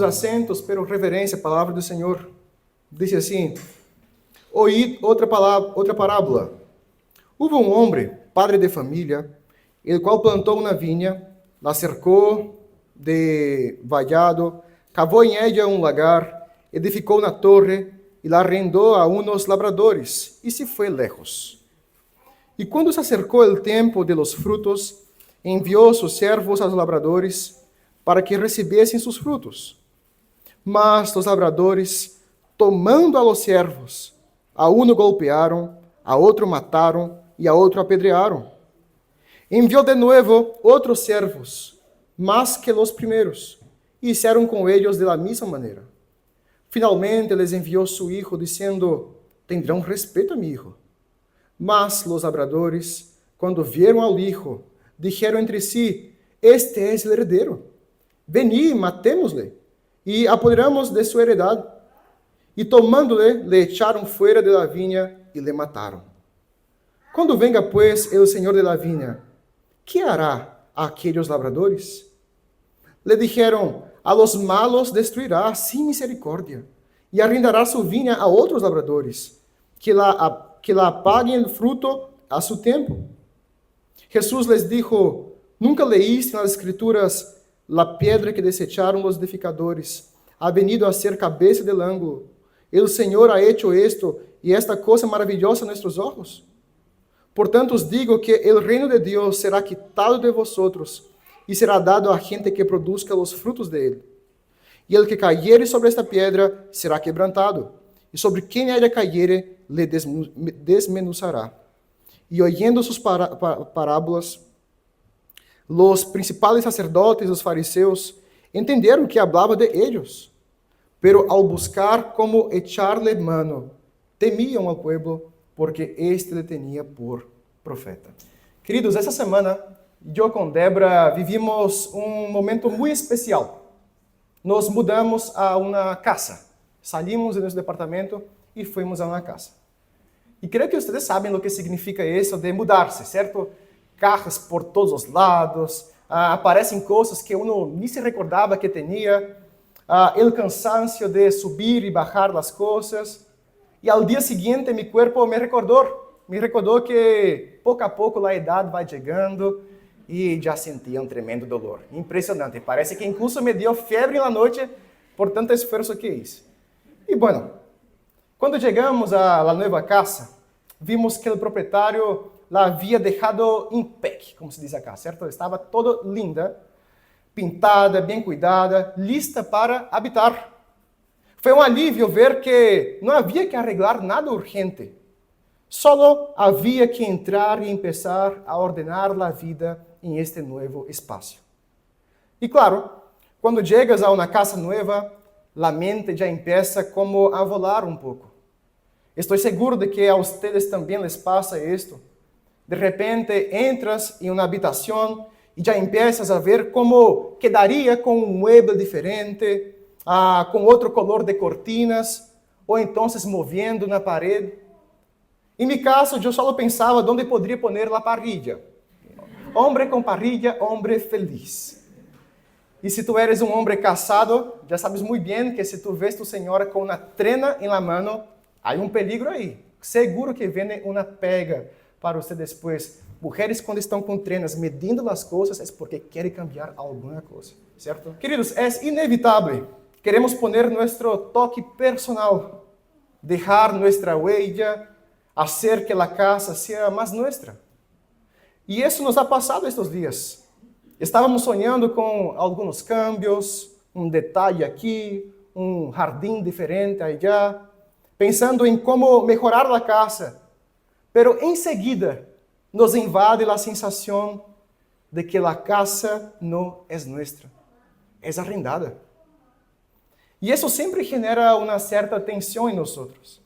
acentos, pero reverência, a palavra do Senhor. Diz assim: oí outra parábola. Houve um homem, padre de família, el qual plantou uma vinha, la cercou de vallado, cavou em ella um lagar, edificou na torre e la arrendou a unos labradores e se foi lejos. E quando se acercou o tempo de los frutos, enviou sus servos aos labradores para que recebessem sus frutos. Mas os labradores, tomando a los servos, a uno golpearam, a outro mataram e a outro apedrearam. Enviou de novo outros servos, más que los primeiros, e hicieron com eles de la misma maneira. Finalmente les enviou su hijo, dizendo: tendrão respeito a mi hijo. Mas los labradores, quando vieram ao hijo, dijeron entre si: este es el heredero. Vení, matémosle, e apoderamos de sua heredade. E tomando-le, le echaram fuera de la vinha e le mataram. Quando venga, pues, el senhor de la vinha, que hará a aqueles labradores? Le dijeron: a los malos destruirá sin misericórdia, e arrendará su vinha a outros labradores, que la paguen el fruto a su tempo. Jesús les dijo: nunca leíste nas escrituras: la piedra que desecharon los edificadores ha venido a ser cabeza del ángulo. El Señor ha hecho esto y esta cosa maravillosa a nuestros ojos. Por tanto os digo que el reino de Dios será quitado de vosotros y será dado a gente que produzca los frutos de él. Y el que cayere sobre esta piedra será quebrantado, y sobre quien haya cayere le desmenuzará. Y oyendo sus parábolas, los principales sacerdotes, os fariseus, entenderam que hablava de ellos, pero ao buscar como echarle mano, temíam ao pueblo, porque este le tenía por profeta. Queridos, essa semana, eu com Débora vivimos um momento muito especial. Nos mudamos a uma casa. Salimos de nosso departamento e fomos a uma casa. E creio que vocês sabem o que significa isso de mudar-se, certo? Carros por todos os lados, aparecem coisas que uno nem se recordava que tinha, o cansancio de subir e bajar as coisas. E ao dia seguinte, meu corpo me recordou que pouco a pouco a idade vai chegando e já sentia um tremendo dolor. Impressionante, parece que incluso me deu febre na noite por tanto esforço que hice. E bueno, quando chegamos à nova casa, vimos que o proprietário la havia deixado em pé, como se diz acá, certo? Estava toda linda, pintada, bem cuidada, lista para habitar. Foi um alívio ver que não havia que arreglar nada urgente. Só havia que entrar e começar a ordenar a vida em este novo espaço. E claro, quando chegas a uma casa nova, a mente já começa como a volar um pouco. Estou seguro de que a vocês também les passa isto. De repente, entras em uma habitação e já começas a ver como quedaria com um mueble diferente, com outro color de cortinas, ou então movendo na parede. Em meu caso, eu só pensava onde poderia pôr a parrilla. Homem com parrilla, homem feliz. E se tu eres um homem casado, já sabes muito bem que se tu vês tu senhora com uma trena em la mano, há um peligro aí. Seguro que vem uma pega para você depois. Mulheres, quando estão com trenas medindo as coisas, é porque querem cambiar alguma coisa, certo? Queridos, é inevitável. Queremos poner nosso toque personal, deixar nossa huella, hacer que a casa seja mais nossa. E isso nos ha passado estes dias. Estávamos sonhando com alguns cambios, um detalhe aqui, um jardim diferente allá, pensando em como melhorar a casa. Pero em seguida nos invade a sensação de que a casa não é nossa, é arrendada. E isso sempre genera uma certa tensão em nós.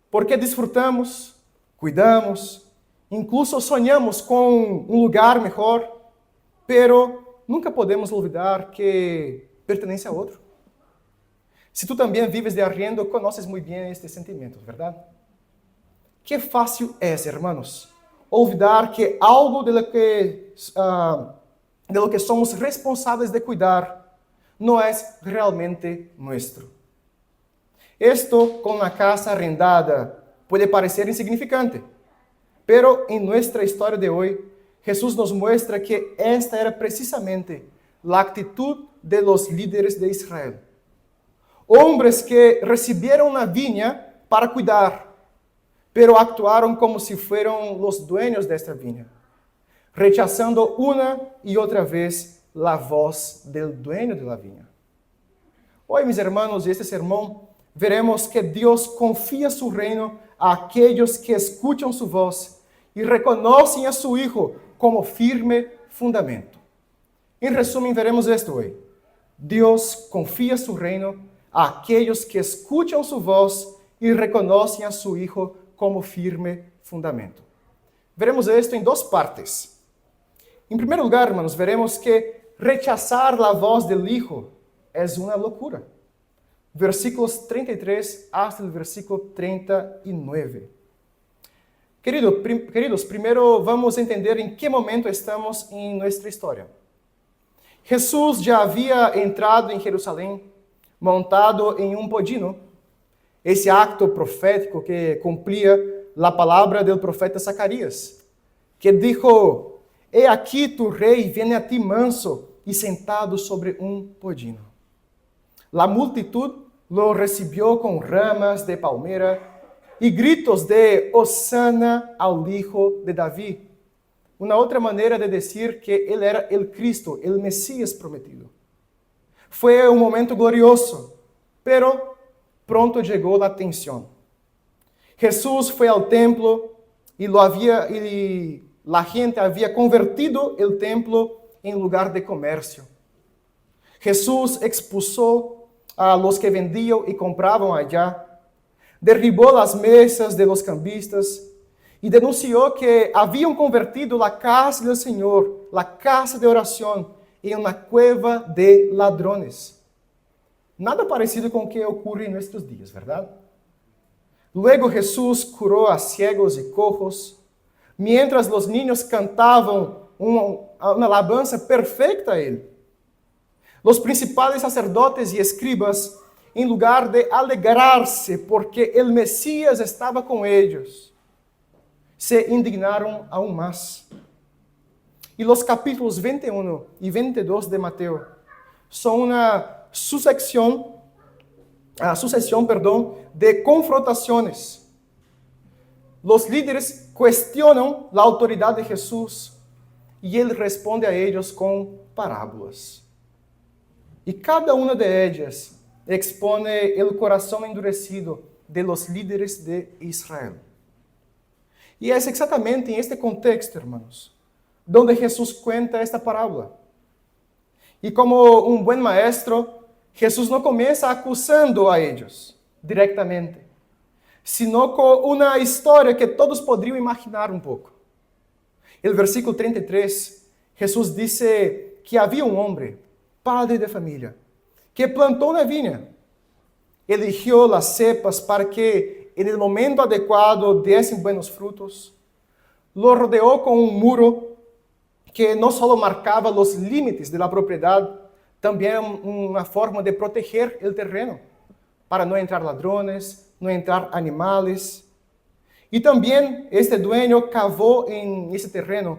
Porque desfrutamos, cuidamos, incluso sonhamos com um lugar melhor, pero nunca podemos olvidar que pertence a outro. Se tu também vives de arriendo, conoces muito bem este sentimento, verdade? Que fácil é, hermanos, olvidar que algo de lo que somos responsáveis de cuidar no es realmente nuestro. Esto con la casa arrendada puede parecer insignificante, pero en nuestra historia de hoy, Jesús nos muestra que esta era precisamente la actitud de los líderes de Israel. Hombres que recibieron la viña para cuidar, pero actuaron como si fueran los dueños de esta viña, rechazando una y otra vez la voz del dueño de la viña. Hoy, mis hermanos, en este sermón veremos que Dios confía su reino a aquellos que escuchan su voz y reconocen a su Hijo como firme fundamento. En resumen, veremos esto hoy. Dios confía su reino a aquellos que escuchan su voz y reconocen a su Hijo como firme fundamento. Veremos esto en dos partes. En primer lugar, hermanos, veremos que rechazar la voz del Hijo es una locura. Versículos 33 hasta el versículo 39. Queridos, primero vamos a entender en qué momento estamos en nuestra historia. Jesús ya había entrado en Jerusalén montado en un pollino, ese acto profético que cumplía la palabra del profeta Zacarías, que dijo: «He aquí tu rey viene a ti manso y sentado sobre un pollino». La multitud lo recibió con ramas de palmera y gritos de «Hosana al Hijo de David». Una otra manera de decir que él era el Cristo, el Mesías prometido. Fue un momento glorioso, pero pronto llegó la tensión. Jesús fue al templo y la gente había convertido el templo en lugar de comercio. Jesús expulsó a los que vendían y compraban allá, derribó las mesas de los cambistas y denunció que habían convertido la casa del Señor, la casa de oración, en una cueva de ladrones. Nada parecido con lo que ocurre en nuestros días, ¿verdad? Luego Jesús curó a ciegos y cojos, mientras los niños cantaban una alabanza perfecta a Él. Los principales sacerdotes y escribas, en lugar de alegrarse porque el Mesías estaba con ellos, se indignaron aún más. Y los capítulos 21 y 22 de Mateo son una sucesión de confrontaciones. Los líderes cuestionan la autoridad de Jesús y Él responde a ellos con parábolas. Y cada una de ellas expone el corazón endurecido de los líderes de Israel. Y es exactamente en este contexto, hermanos, donde Jesús cuenta esta parábola. Y como un buen maestro, Jesús no comienza acusando a ellos directamente, sino con una historia que todos podrían imaginar un poco. El versículo 33, Jesús dice que había un hombre, padre de familia, que plantó una viña, eligió las cepas para que en el momento adecuado diesen buenos frutos, lo rodeó con un muro que no solo marcaba los límites de la propiedad, también una forma de proteger el terreno, para no entrar ladrones, no entrar animales. Y también este dueño cavó en ese terreno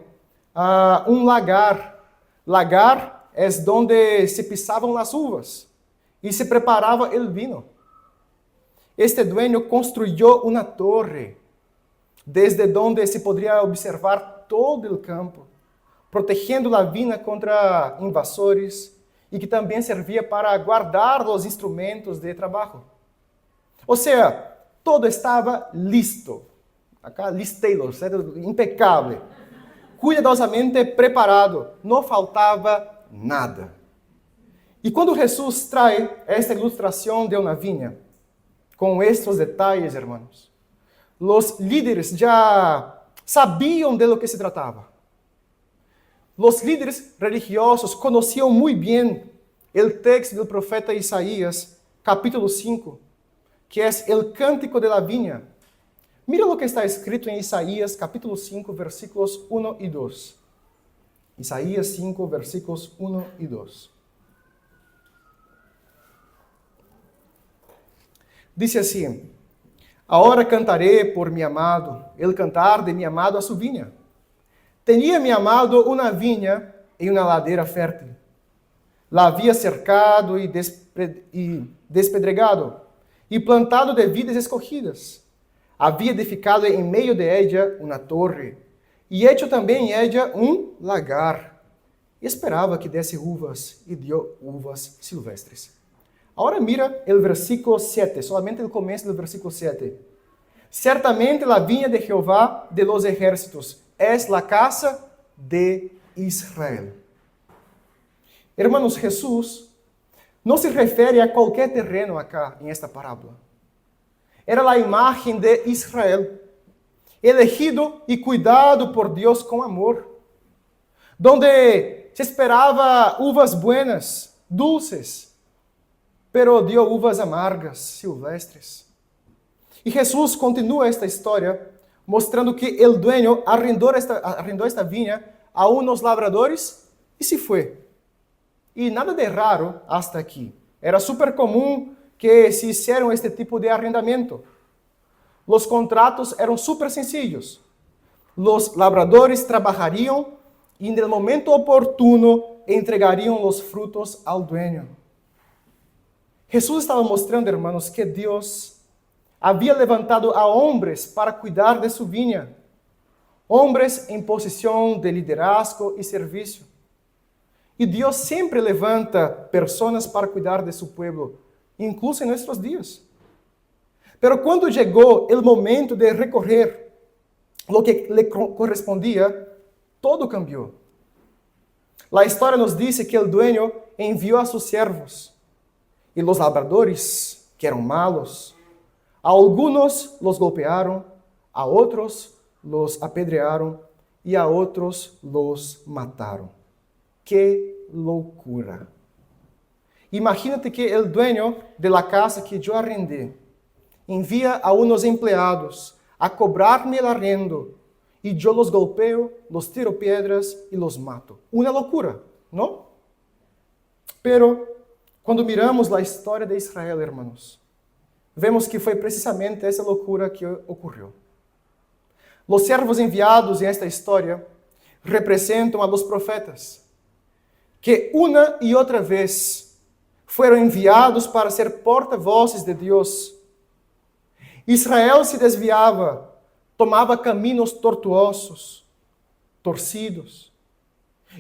un lagar. Lagar es donde se pisaban las uvas y se preparaba el vino. Este dueño construyó una torre desde donde se podría observar todo el campo, protegiendo la viña contra invasores y que también servía para guardar los instrumentos de trabajo. O sea, todo estaba listo. Acá, Liz Taylor, impecable. Cuidadosamente preparado, no faltava nada. E quando Jesus trae esta ilustração de uma vinha, com estes detalhes, hermanos, os líderes já sabiam de lo que se tratava. Os líderes religiosos conheciam muito bem o texto do profeta Isaías, capítulo 5, que é o cântico de la viña. Mira lo que está escrito em Isaías, capítulo 5, versículos 1 e 2. Isaías 5, versículos 1 e 2. Dice assim: Ahora cantaré por mi amado, el cantar de mi amado a su viña. Tenía mi amado una viña en una ladera fértil. La había cercado y despedregado, y plantado de vides escogidas. Había edificado en medio de ella una torre, y hecho también en ella un lagar. Y esperaba que diese uvas, y dio uvas silvestres. Ahora mira el versículo 7, solamente el comienzo del versículo 7. Certamente la viña de Jehová de los ejércitos es la casa de Israel. Hermanos, Jesús no se refiere a cualquier terreno acá en esta parábola. Era la imagen de Israel, elegido y cuidado por Dios con amor, donde se esperaba uvas buenas, dulces, pero dio uvas amargas, silvestres. E Jesus continua esta história mostrando que o dueño arrendou esta vinha a unos lavradores e se foi. E nada de raro hasta aqui. Era super comum que se hicieran este tipo de arrendamento. Los contratos eram super sencillos. Los labradores trabajariam e, en el momento oportuno, entregariam los frutos al dueño. Jesús estava mostrando, hermanos, que Deus havia levantado a hombres para cuidar de su viña, hombres em posição de liderazgo e serviço. E Deus sempre levanta pessoas para cuidar de su pueblo, incluso em nossos dias. Pero quando chegou o momento de recorrer lo que lhe correspondia, todo cambiou. A história nos diz que o dueño enviou a seus servos, e os labradores, que eram malos, a algunos los golpearon, a otros los apedrearon y a otros los mataron. ¡Qué locura! Imagínate que el dueño de la casa que yo arrendé envía a unos empleados a cobrarme el arrendo y yo los golpeo, los tiro piedras y los mato. Una locura, ¿no? Pero cuando miramos la historia de Israel, hermanos, vemos que foi precisamente essa loucura que ocorreu. Os servos enviados em esta história representam a los profetas, que uma e outra vez foram enviados para ser porta-vozes de Deus. Israel se desviava, tomava caminhos tortuosos, torcidos,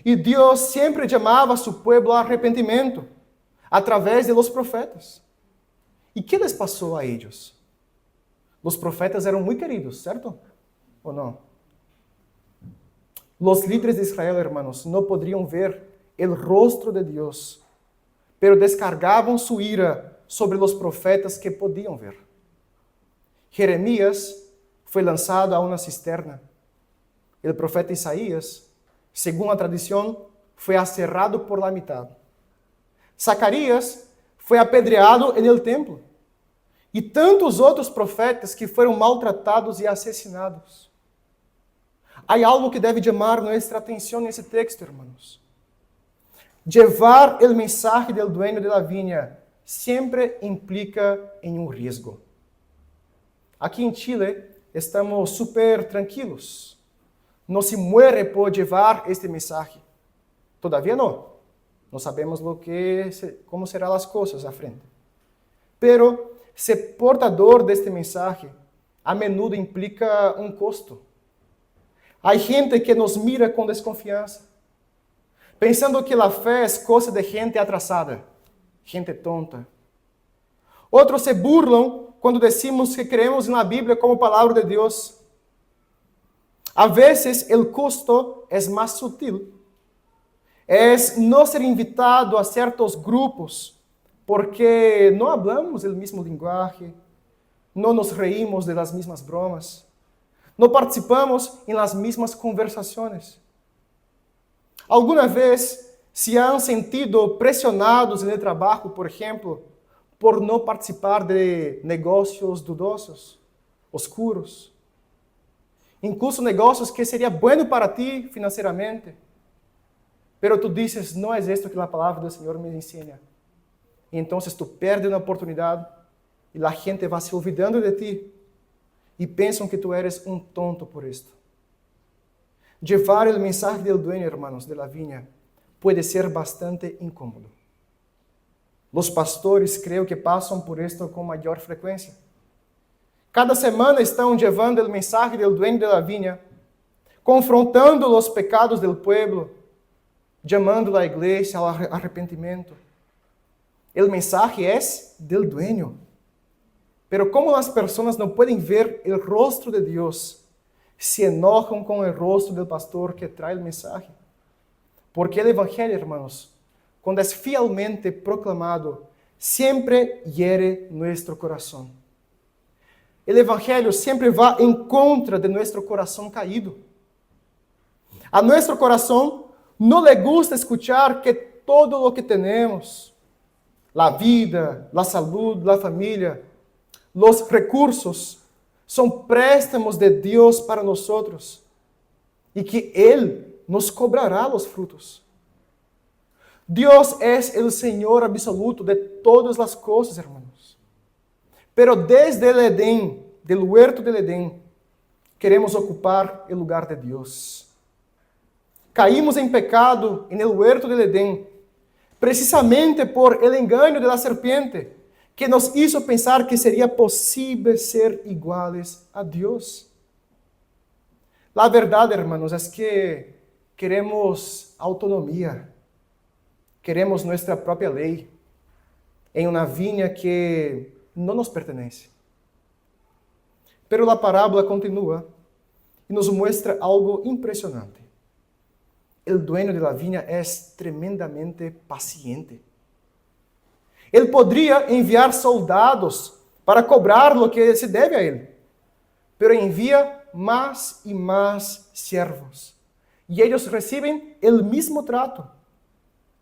e Deus sempre chamava a seu povo ao arrependimento, através de los profetas. E que les passou a eles? Os profetas eram muito queridos, certo? Ou não? Os líderes de Israel, hermanos, não poderiam ver o rostro de Deus, pero descargavam sua ira sobre os profetas que podiam ver. Jeremias foi lançado a uma cisterna. O profeta Isaías, segundo a tradição, foi aserrado por la mitad. Zacarias foi apedreado no templo. E tantos outros profetas que foram maltratados e assassinados. Há algo que deve chamar nossa atenção nesse texto, hermanos. Llevar o mensaje del dueño de la viña sempre implica em um risco. Aqui em Chile estamos super tranquilos. Não se muere por llevar este mensaje. Todavía não. Não sabemos como serão as coisas à frente. Pero ser portador deste mensaje a menudo implica um custo. Há gente que nos mira com desconfiança, pensando que a fé é coisa de gente atrasada, gente tonta. Outros se burlam quando decimos que creemos na Bíblia como palavra de Deus. A vezes, o custo é mais sutil. É não ser invitado a certos grupos porque não hablamos o mesmo linguagem, não nos reímos de las mismas bromas, não participamos em las mismas conversações. Alguma vez se han sentido pressionados no trabalho, por exemplo, por não participar de negócios dudosos, oscuros, incluso negócios que seria bueno para ti financeiramente, pero tu dices, não é isto que a palavra do Senhor me ensina. E então tu perdes uma oportunidade y la gente va se olvidando de ti y piensan que tú eres un tonto por esto. Llevar el mensaje del dueño, hermanos, de la viña puede ser bastante incómodo. Los pastores creo que pasan por esto con mayor frecuencia. Cada semana estão llevando o mensaje del dueño de la viña, confrontando los pecados del pueblo, llamando a la iglesia al arrepentimiento. El mensaje es del dueño. Pero como las personas no pueden ver el rostro de Dios, se enojan con el rostro del pastor que trae el mensaje. Porque el evangelio, hermanos, cuando es fielmente proclamado, siempre hiere nuestro corazón. El evangelio siempre va en contra de nuestro corazón caído. A nuestro corazón no le gusta escuchar que todo lo que tenemos, la vida, la salud, la familia, los recursos, son préstamos de Dios para nosotros y que Él nos cobrará los frutos. Dios es el Señor absoluto de todas las cosas, hermanos. Pero desde el Edén, del huerto del Edén, queremos ocupar el lugar de Dios. Caímos en pecado en el huerto del Edén, precisamente por el engaño de la serpiente, que nos hizo pensar que sería posible ser iguales a Dios. La verdad, hermanos, es que queremos autonomía, queremos nuestra propia ley en una viña que no nos pertenece. Pero la parábola continúa y nos muestra algo impresionante. El dueño de la viña es tremendamente paciente. Él podría enviar soldados para cobrar lo que se debe a él, pero envía más y más siervos. Y ellos reciben el mismo trato.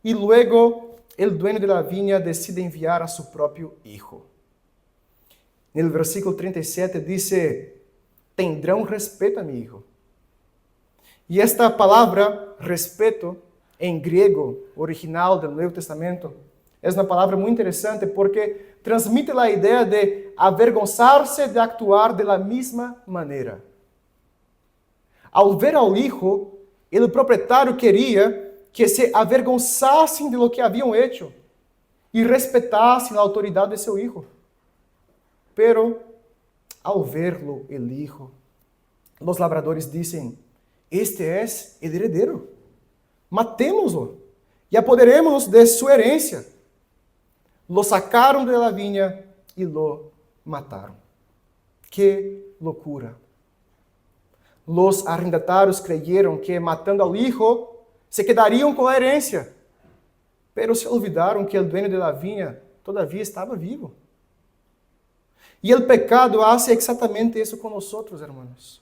Y luego el dueño de la viña decide enviar a su propio hijo. En el versículo 37 dice, tendrán respeto a mi hijo. Y esta palabra, respeto, en griego original del Nuevo Testamento, es una palabra muy interesante porque transmite la idea de avergonzarse de actuar de la misma manera. Al ver al hijo, el propietario quería que se avergonzasen de lo que habían hecho y respetasen la autoridad de su hijo. Pero al verlo el hijo, los labradores dicen, este es el heredero, matémoslo y apoderémonos de su herencia. Lo sacaron de la viña y lo mataron. ¡Qué locura! Los arrendatarios creyeron que matando al hijo se quedarían con la herencia, pero se olvidaron que el dueño de la viña todavía estaba vivo. Y el pecado hace exactamente eso con nosotros, hermanos.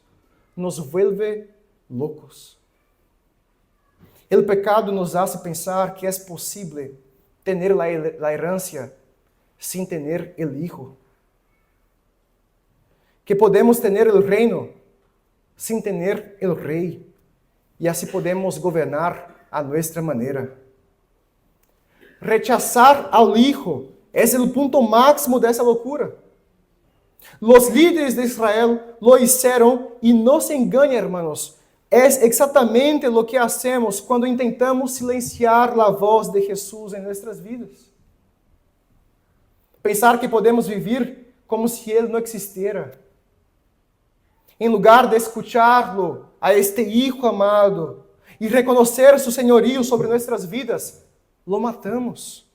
Nos vuelve locos. El pecado nos hace pensar que es posible tener la herencia sin tener el hijo. Que podemos tener el reino sin tener el rey. Y así podemos gobernar a nuestra manera. Rechazar al hijo es el punto máximo de esa locura. Los líderes de Israel lo hicieron y no se engañen, hermanos. Es exactamente lo que hacemos cuando intentamos silenciar la voz de Jesús en nuestras vidas. Pensar que podemos vivir como si Él no existiera. En lugar de escucharlo, a este Hijo amado, y reconocer su señorío sobre nuestras vidas, lo matamos.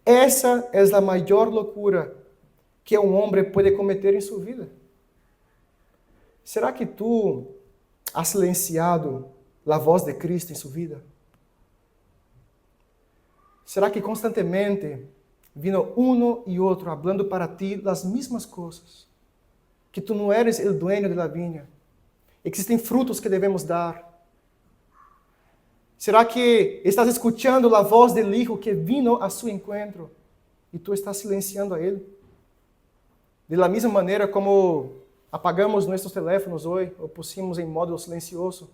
Esa es la mayor locura que un hombre puede cometer en su vida. ¿Será que tú has silenciado la voz de Cristo en su vida? ¿Será que constantemente vino uno y otro hablando para ti las mismas cosas? Que tú no eres el dueño de la viña. Existen frutos que debemos dar. ¿Será que estás escuchando la voz del Hijo que vino a su encuentro y tú estás silenciando a Él? De la misma manera como apagamos nuestros teléfonos hoy o pusimos en modo silencioso,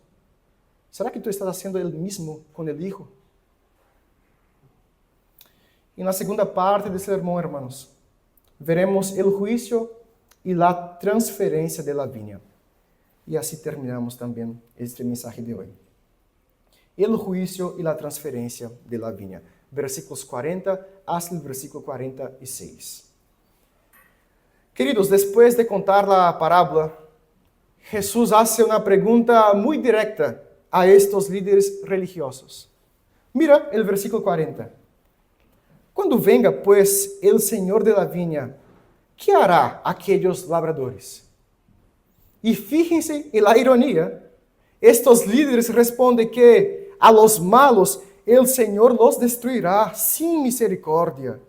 ¿será que tú estás haciendo el mismo con el Hijo? En la segunda parte del sermón, hermanos, veremos el juicio y la transferencia de la viña. Y así terminamos también este mensaje de hoy. El juicio y la transferencia de la viña. Versículos 40 hasta el versículo 46. Queridos, después de contar la parábola, Jesús hace una pregunta muy directa a estos líderes religiosos. Mira el versículo 40. Cuando venga, pues, el Señor de la viña, ¿qué hará aquellos labradores? Y fíjense en la ironía, estos líderes responden que a los malos el Señor los destruirá sin misericordia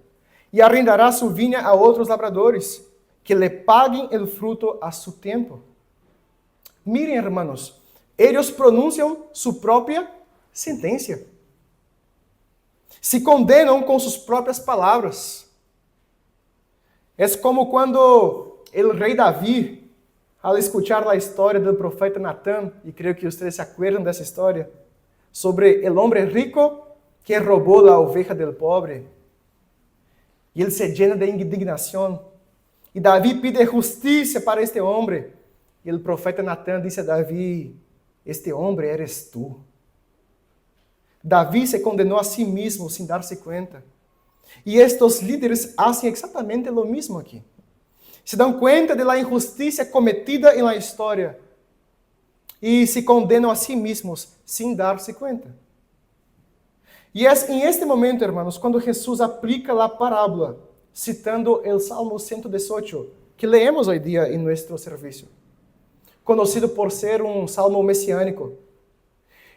y arrendará su viña a otros labradores que le paguen el fruto a su tiempo. Miren, hermanos, ellos pronuncian su propia sentencia. Se condenam com suas próprias palavras. É como quando o rei Davi, ao escuchar a história do profeta Natán, e creio que vocês se acuerdam dessa história, sobre o homem rico que roubou a oveja del pobre. E ele se llena de indignação. E Davi pide justiça para este homem. E o profeta Natán disse a Davi, este homem eres tu. Davi se condenou a si mesmo sem dar-se conta. E estes líderes fazem exatamente o mesmo aqui. Se dão conta da injustiça cometida na história e se condenam a si mesmos sem dar-se conta. E é em este momento, hermanos, quando Jesus aplica a parábola, citando o Salmo 118, que leemos hoje dia em nosso serviço, conhecido por ser um salmo messiânico.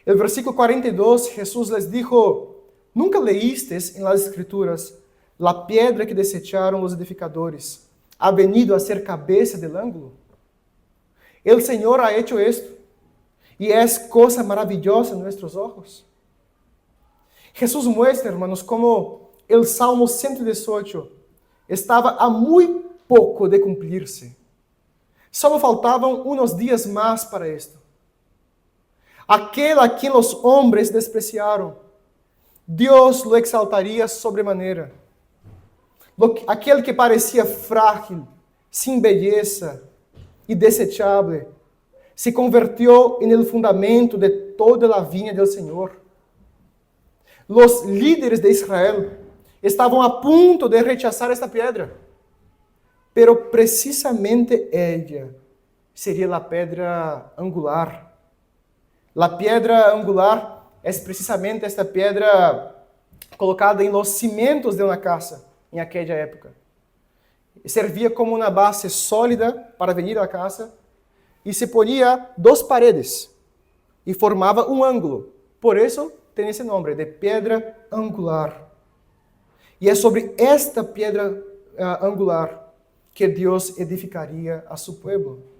El versículo 42, Jesús les dijo, ¿nunca leísteis en las Escrituras la piedra que desecharon los edificadores ha venido a ser cabeza del ángulo? El Señor ha hecho esto y es cosa maravillosa en nuestros ojos. Jesús muestra, hermanos, como el Salmo 118 estaba a muy poco de cumplirse. Solo faltavam uns dias mais para esto. Aquele a quem os homens despreciaram, Deus lo exaltaria sobremaneira. Aquele que parecia frágil, sem beleza e desechável, se convertiu em el fundamento de toda a vinha do Senhor. Os líderes de Israel estavam a ponto de rechazar esta pedra, pero precisamente ella seria a pedra angular. A pedra angular é precisamente esta pedra colocada em los cimientos de uma casa em aquela época. Servia como uma base sólida para venir à casa e se ponia duas paredes e formava um ângulo. Por isso tem esse nome de pedra angular. E é sobre esta pedra angular que Deus edificaria a seu povo.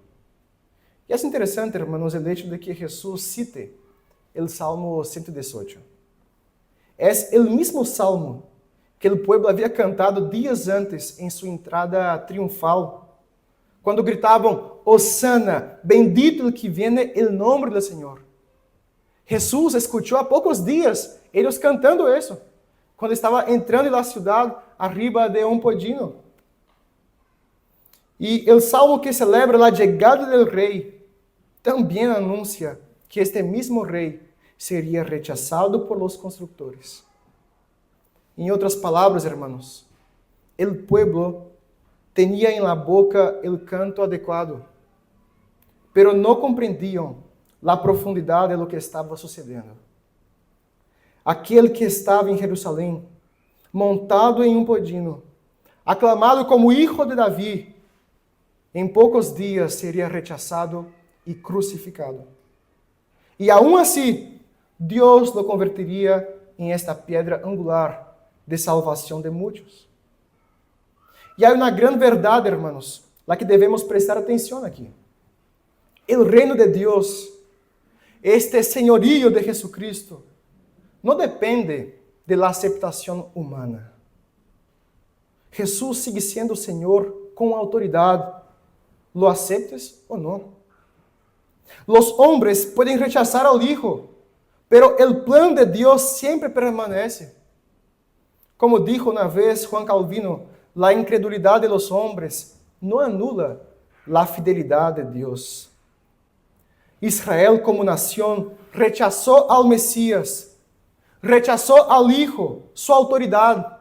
E é interessante, hermanos, o hecho de que Jesus cite o Salmo 118. É o mesmo salmo que o povo havia cantado dias antes em sua entrada triunfal, quando gritavam, Hosana, bendito el que viene el nombre del Senhor. Jesus escutou há poucos dias eles cantando isso, quando estava entrando na cidade, arriba de um podino. E o salmo que celebra a chegada do rei também anuncia que este mesmo rei seria rechazado por los constructores. Em outras palavras, hermanos, o pueblo tinha em la boca o canto adequado, pero não compreendiam a profundidade de lo que estava sucedendo. Aquele que estava em Jerusalém, montado em um podino, aclamado como hijo de Davi, em poucos dias seria rechazado e crucificado. E aún assim, Deus lo convertiria em esta pedra angular de salvação de muitos. E há uma grande verdade, hermanos, la que devemos prestar atenção aqui. O reino de Deus, este senhorio de Jesucristo, não depende da aceitação humana. Jesus sigue sendo Senhor com autoridade. ¿Lo aceptes ou não? Los hombres pueden rechazar al Hijo, pero el plan de Dios siempre permanece. Como dijo una vez Juan Calvino, la incredulidad de los hombres no anula la fidelidad de Dios. Israel como nación rechazó al Mesías, rechazó al Hijo, su autoridad,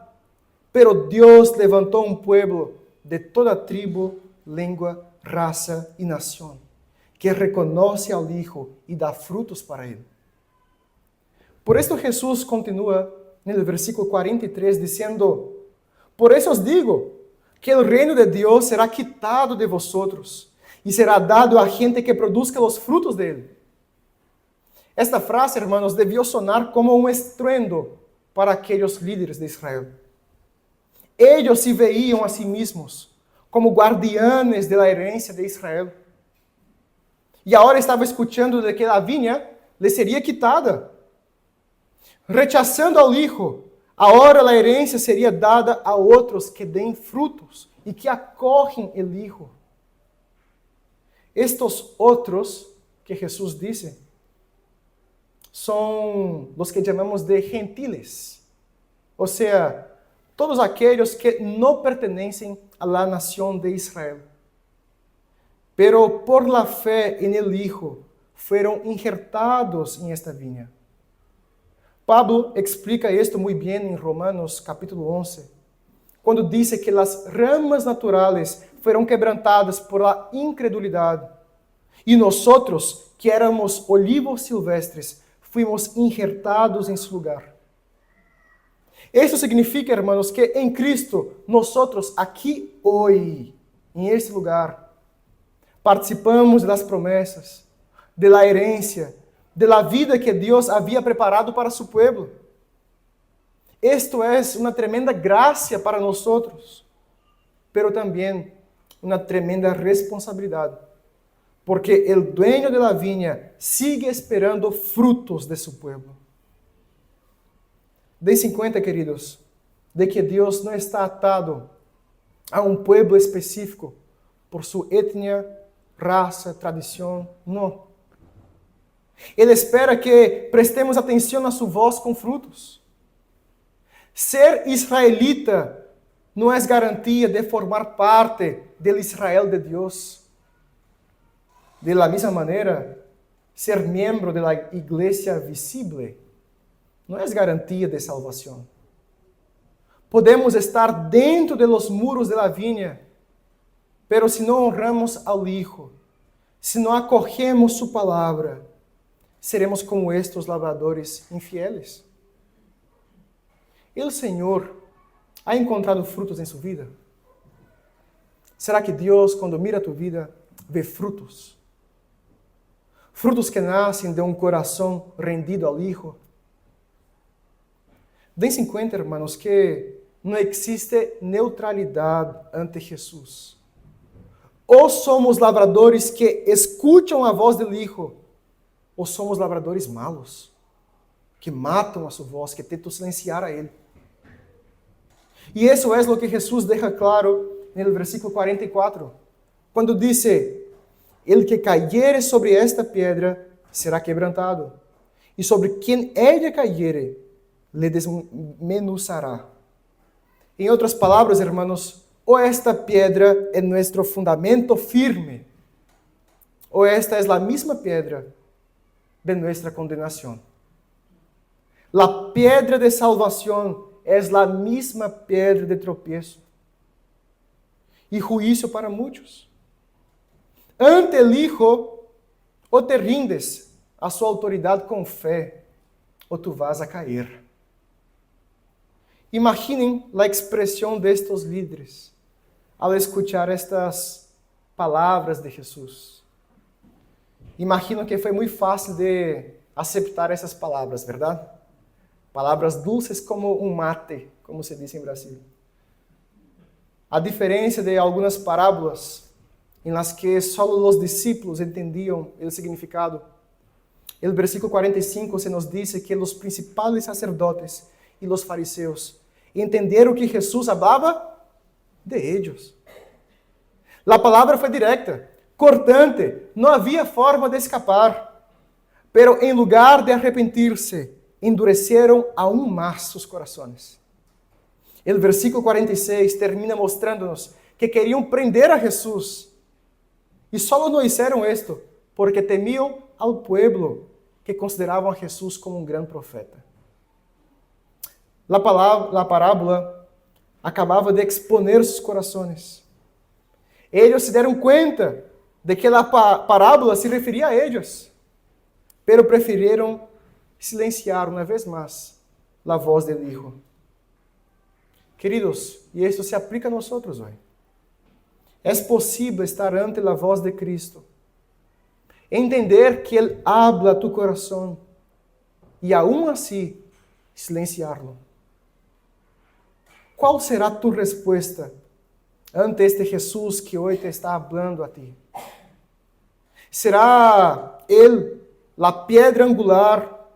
pero Dios levantó un pueblo de toda tribu, lengua, raza y nación, que reconoce al Hijo y da frutos para Él. Por esto Jesús continúa en el versículo 43 diciendo, por eso os digo, que el reino de Dios será quitado de vosotros y será dado a gente que produzca los frutos de Él. Esta frase, hermanos, debió sonar como un estruendo para aquellos líderes de Israel. Ellos se veían a sí mismos como guardianes de la herencia de Israel. Y ahora estaba escuchando de que la viña le sería quitada. Rechazando al Hijo, ahora la herencia sería dada a otros que den frutos y que acogen el Hijo. Estos otros que Jesús dice son los que llamamos de gentiles, o sea, todos aquellos que no pertenecen a la nación de Israel, pero por la fe en el Hijo fueron injertados en esta viña. Pablo explica esto muy bien en Romanos capítulo 11, cuando dice que las ramas naturales fueron quebrantadas por la incredulidad y nosotros, que éramos olivos silvestres, fuimos injertados en su lugar. Esto significa, hermanos, que en Cristo, nosotros aquí hoy, en este lugar, participamos de las promesas, de la herencia, de la vida que Dios había preparado para su pueblo. Esto es una tremenda gracia para nosotros, pero también una tremenda responsabilidad, porque el dueño de la viña sigue esperando frutos de su pueblo. Den-se cuenta, queridos, de que Dios no está atado a un pueblo específico por su etnia, raza, tradición, no. Ele espera que prestemos atenção a sua voz com frutos. Ser israelita não é garantia de formar parte do Israel de Deus. De la misma maneira, ser membro da igreja visível não é garantia de salvação. Podemos estar dentro de los muros de la viña, pero se não honramos ao Hijo, se não acogemos su palavra, seremos como estes lavradores infieles. O Senhor ha encontrado frutos em sua vida? Será que Deus, quando mira a tua vida, vê frutos? Frutos que nascem de um coração rendido ao Hijo? Den-se conta, hermanos, que não existe neutralidade ante Jesus. Ou somos lavradores que escutam a voz do Hijo, ou somos lavradores malos, que matam a sua voz, que tentam silenciar a Ele. E isso é o que Jesus deixa claro no versículo 44, quando dice, el que caiere sobre esta pedra será quebrantado, e sobre quem ella caiere, le desmenuzará. Em outras palavras, hermanos, ou esta pedra é nosso fundamento firme, ou esta é a mesma pedra de nuestra condenación. La piedra de salvación es la misma piedra de tropiezo y juicio para muchos. Ante el Hijo, o te rindes a su autoridad con fe, o tú vas a caer. Imaginen la expresión de estos líderes al escuchar estas palabras de Jesús. Imagino que foi muito fácil de aceitar essas palavras, verdade? Palavras dulces como um mate, como se diz em Brasil. A diferença de algumas parábolas em las que só os discípulos entendiam o significado. No versículo 45 se nos diz que os principais sacerdotes e os fariseus entenderam que Jesus falava de eles. A palavra foi direta, cortante, não havia forma de escapar. Pero em lugar de arrepentir-se, endureceram aún mais seus corações. O versículo 46 termina mostrando-nos que queriam prender a Jesus. E só não hicieron esto porque temiam ao pueblo que consideravam a Jesus como um grande profeta. A parábola acabava de exponer seus corações. Eles se deram conta de que a parábola se referia a eles, pero preferiram silenciar uma vez mais a voz do Hijo. Queridos, e isso se aplica a nós hoje. É possível estar ante a voz de Cristo, entender que Ele habla a tu coração e aún assim silenciá-lo. Qual será tu resposta ante este Jesus que hoje te está hablando a ti? ¿Será Ele a pedra angular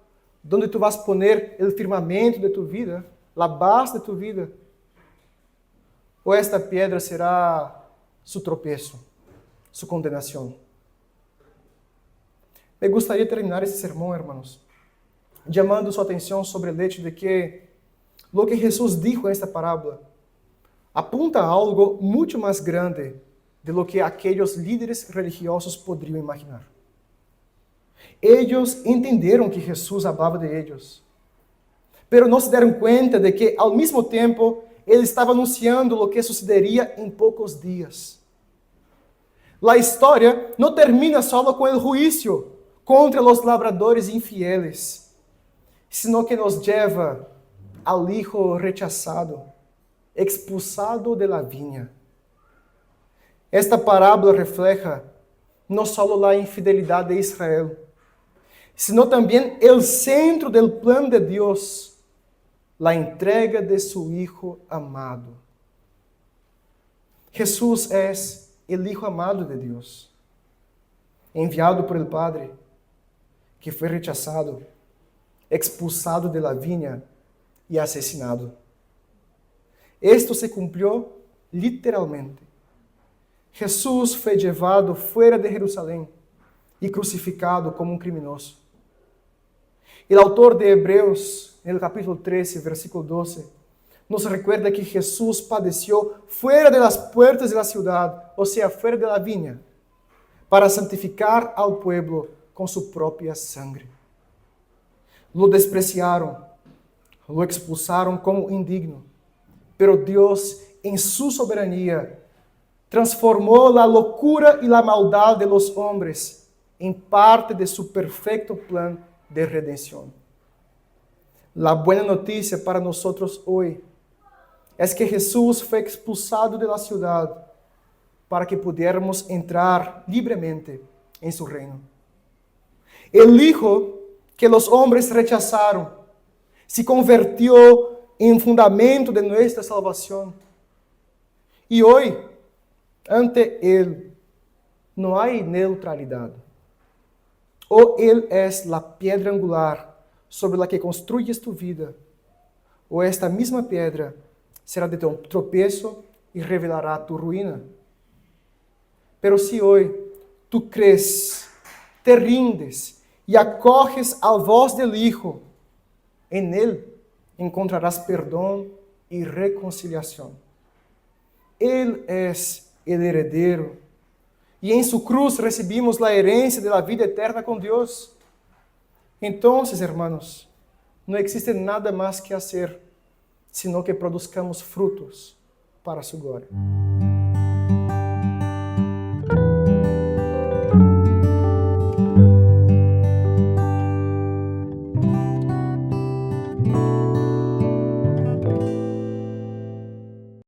donde tu vas poner o firmamento de tu vida, a base de tu vida? Ou esta pedra será su tropeço, su condenação? Me gostaria de terminar esse sermão, hermanos, chamando sua atenção sobre o hecho de que lo que Jesus dijo nesta parábola apunta a algo muito mais grande de lo que aqueles líderes religiosos poderiam imaginar. Eles entenderam que Jesus falava de eles, pero não se deram conta de que, ao mesmo tempo, ele estava anunciando o que sucederia em poucos dias. A história não termina só com o juízo contra os labradores infieles, sino que nos leva ao hijo rechazado, expulsado de la viña. Esta parábola refleja não só a infidelidade de Israel, sino também o centro do plano de Deus, a entrega de su Hijo amado. Jesús é o Hijo amado de Deus, enviado por el Padre, que foi rechazado, expulsado de la viña e assassinado. Esto se cumprió literalmente. Jesús foi levado fora de Jerusalém e crucificado como um criminoso. O autor de Hebreus, no capítulo 13, versículo 12, nos recuerda que Jesús padeció fuera de las puertas de la ciudad, o sea, fuera de la viña, para santificar al pueblo con su propia sangre. Lo despreciaron, lo expulsaron como indigno, pero Dios, en su soberanía, transformó la locura y la maldad de los hombres en parte de su perfecto plan de redención. La buena noticia para nosotros hoy es que Jesús fue expulsado de la ciudad para que pudiéramos entrar libremente en su reino. El Hijo que los hombres rechazaron se convirtió en fundamento de nuestra salvación. Y hoy, ante Él, no hay neutralidad. Ou Ele é a pedra angular sobre a que construyes tu vida, ou esta mesma pedra será de teu tropeço e revelará tu ruína. Pero se hoje tu crees, te rindes e acoges a voz del Hijo, en Él encontrarás perdão e reconciliação. Ele é o heredero, e em su cruz recebimos a herencia de la vida eterna com Deus. Então, hermanos, não existe nada mais que fazer, sino que produzcamos frutos para su glória.